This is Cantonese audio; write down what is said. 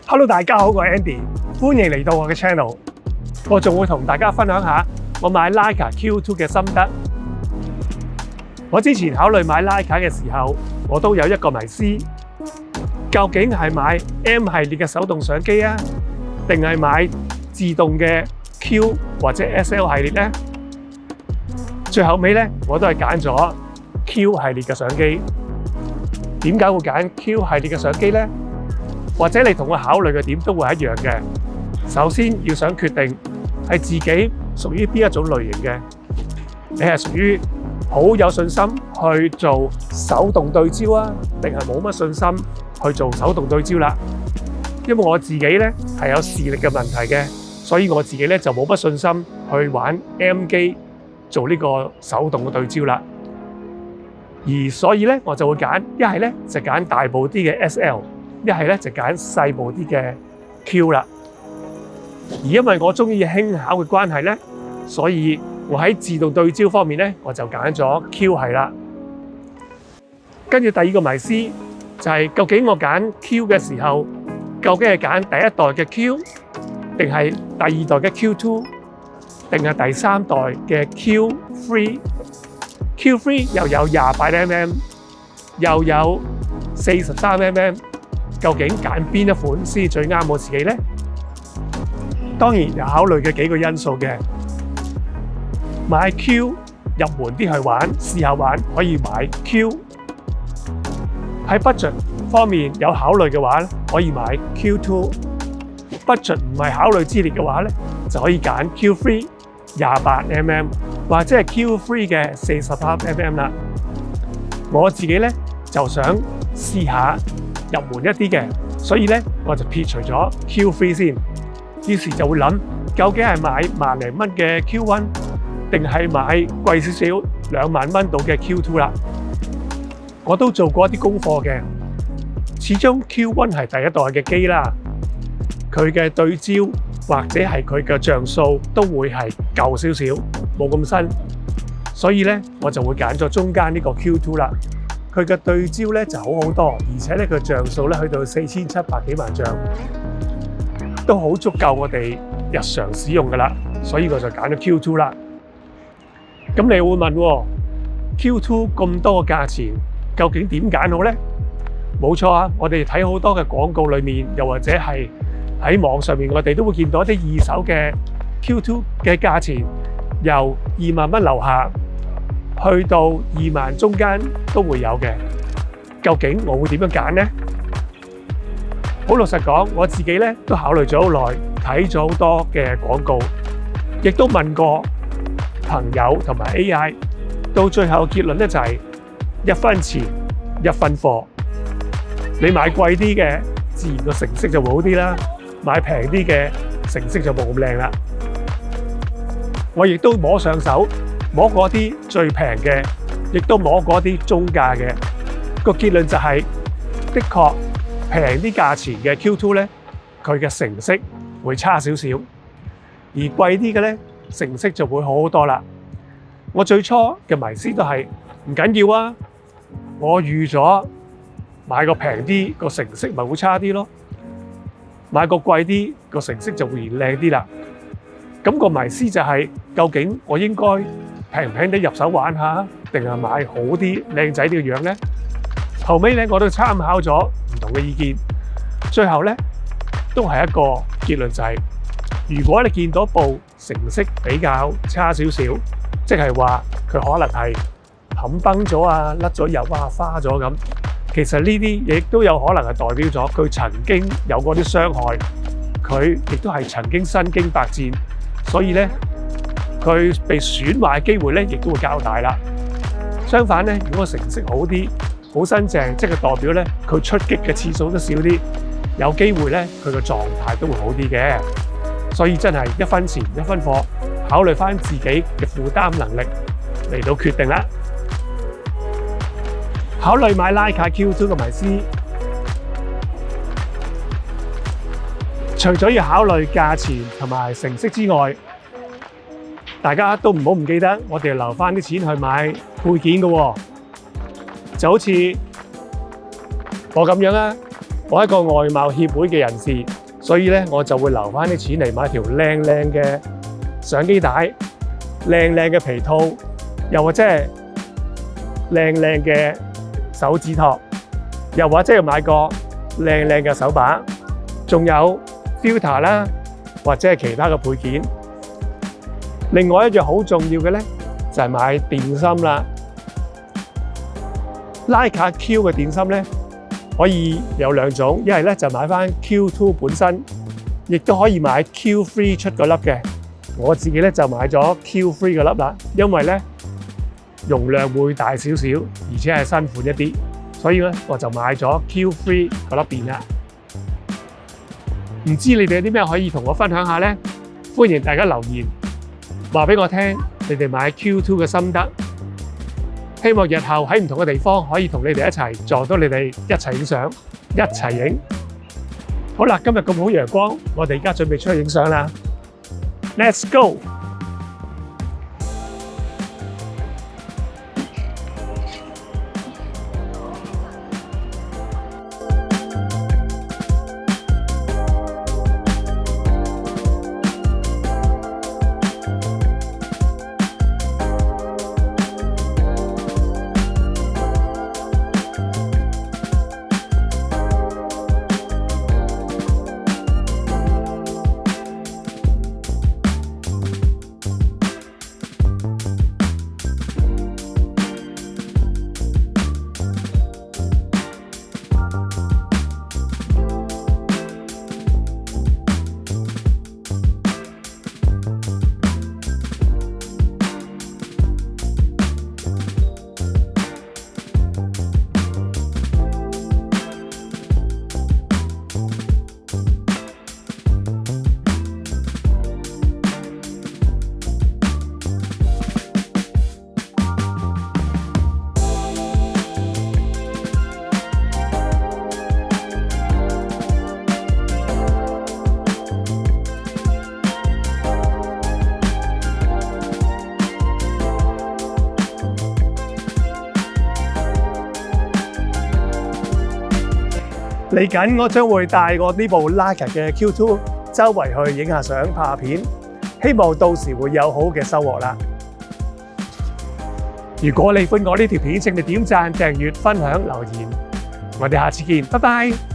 Hello， 大家好，我係 Andy， 歡迎嚟到我嘅 channel。我仲會同大家分享下我買 Leica Q2 嘅心得。我之前考慮買 Leica 嘅時候，我都有一個迷思，究竟係買 M 系列嘅手動相機啊，定係買自動嘅 Q 或者 SL 系列呢？最後尾咧，我都係揀咗 Q 系列嘅相機。點解會揀 Q 系列嘅相機呢？或者你同我考慮嘅點都會係一樣嘅。首先要想決定係自己屬於邊一種類型嘅，你係屬於好有信心去做手動對焦啊，定係冇乜信心去做手動對焦啦？因為我自己咧係有視力嘅問題嘅，所以我自己咧就冇乜信心去玩 M 機做呢個手動嘅對焦啦。而所以咧我就會揀一係咧就揀大部啲嘅 SL。一係咧就揀細部啲嘅 Q 啦，而因為我中意輕巧嘅關係咧，所以我喺自動對焦方面咧，我就揀咗 Q 系啦。跟住第二個迷思就係究竟我揀 Q 嘅時候，究竟係揀第一代嘅 Q， 定係第二代嘅 Q2， 定係第三代嘅 Q3？Q3 又有28mm， 又有43mm。究竟揀邊一款先最啱我自己呢？當然有考慮嘅幾個因素嘅。買 Q 入門啲去玩，試下玩可以買 Q。喺 budget 方面有考慮嘅話咧，可以買 Q2。budget 唔係考慮之列嘅話咧，就可以揀 Q3 28mm 或者係 Q3 嘅43mm啦。我自己咧就想試下入門一啲嘅，所以咧我就撇除咗 Q3 先，於是就會諗究竟係買萬零蚊嘅 Q1， 定係買貴少少2萬蚊到嘅 Q2 啦。我都做過一啲功課嘅，始終 Q1 係第一代嘅機啦，佢嘅對焦或者係佢嘅像素都會係舊少少，冇咁新，所以咧我就會揀咗中間呢個 Q2 啦。佢嘅對焦咧就好多，而且咧佢像素咧去到4700幾萬像，都好足夠我哋日常使用噶啦，所以我就揀咗 Q2 啦。咁你會問Q2 咁多個價錢，究竟點揀好呢？冇錯啊，我哋睇好多嘅廣告裏面，又或者係喺網上面，我哋都會見到一啲二手嘅 Q2 嘅價錢，由2萬蚊樓下，去到2萬中間都會有嘅，究竟我會點樣揀呢？好老實講，我自己咧都考慮咗好耐，睇咗好多嘅廣告，亦都問過朋友同埋 AI， 到最後結論咧就係1分錢1分貨。你買貴啲嘅，自然個成色就會好啲啦；買平啲嘅，成色就冇咁靚啦。我亦都摸上手。摸過啲最平嘅，亦都摸過啲中價嘅，個結論就係，的確平啲價錢嘅 Q2 咧，佢嘅成色會差少少，而貴啲嘅咧，成色就會好好多啦。我最初嘅迷思都係唔緊要啊，我預咗買個平啲個成色咪會差啲咯，買個貴啲個成色就會靚啲啦。咁個迷思就係，究竟我應該平唔平地入手玩下，定係買好啲靚仔啲嘅樣呢？後尾咧我都參考咗唔同嘅意見，最後咧都係一個結論就係，如果你見到部成色比較差少少，即係話佢可能係冚崩咗啊、甩咗油啊、花咗咁，其實呢啲亦都有可能係代表咗佢曾經有過啲傷害，佢亦都係曾經身經百戰，所以咧佢被損壞嘅機會咧，亦都會較大啦。相反咧，如果成色好啲、好新淨，即係代表咧佢出擊嘅次數都少啲，有機會咧佢個狀態都會好啲嘅。所以真係1分錢1分貨，考慮翻自己嘅負擔能力嚟到決定啦。考慮買 Leica Q2 嘅迷思，除咗要考慮價錢同埋成色之外，大家都唔好唔記得，我哋留翻啲錢去買配件嘅喎。就好似我咁樣啦，我係一個外貌協會嘅人士，所以咧我就會留翻啲錢嚟買條靚靚嘅相機帶、靚靚嘅皮套，又或者係靚靚嘅手指托，又或者要買個靚靚嘅手把，仲有 filter 啦，或者係其他嘅配件。另外一樣好重要嘅咧，就係買電芯啦。Leica Q 嘅電芯咧，可以有兩種，一係咧就買翻 Q2 本身，亦都可以買 Q3 出嗰粒嘅。我自己咧就買咗 Q3 嗰粒啦，因為咧容量會大少少，而且係新款一啲，所以咧我就買咗 Q3 嗰粒電啦。唔知你哋有啲咩可以同我分享下咧？歡迎大家留言話俾我聽，你哋買 Q2 嘅心得。希望日後喺唔同嘅地方可以同你哋一齊撞到你哋一齊影相，一齊影。好啦，今日咁好陽光，我哋而家準備出去影相啦。Let's go！嚟緊我將會帶我呢部 Leica 嘅 Q2 周圍去影下相、拍下片，希望到時會有好嘅收穫啦。如果你喜歡我呢條片，請你點讚、訂閱、分享、留言。我哋下次見，拜拜。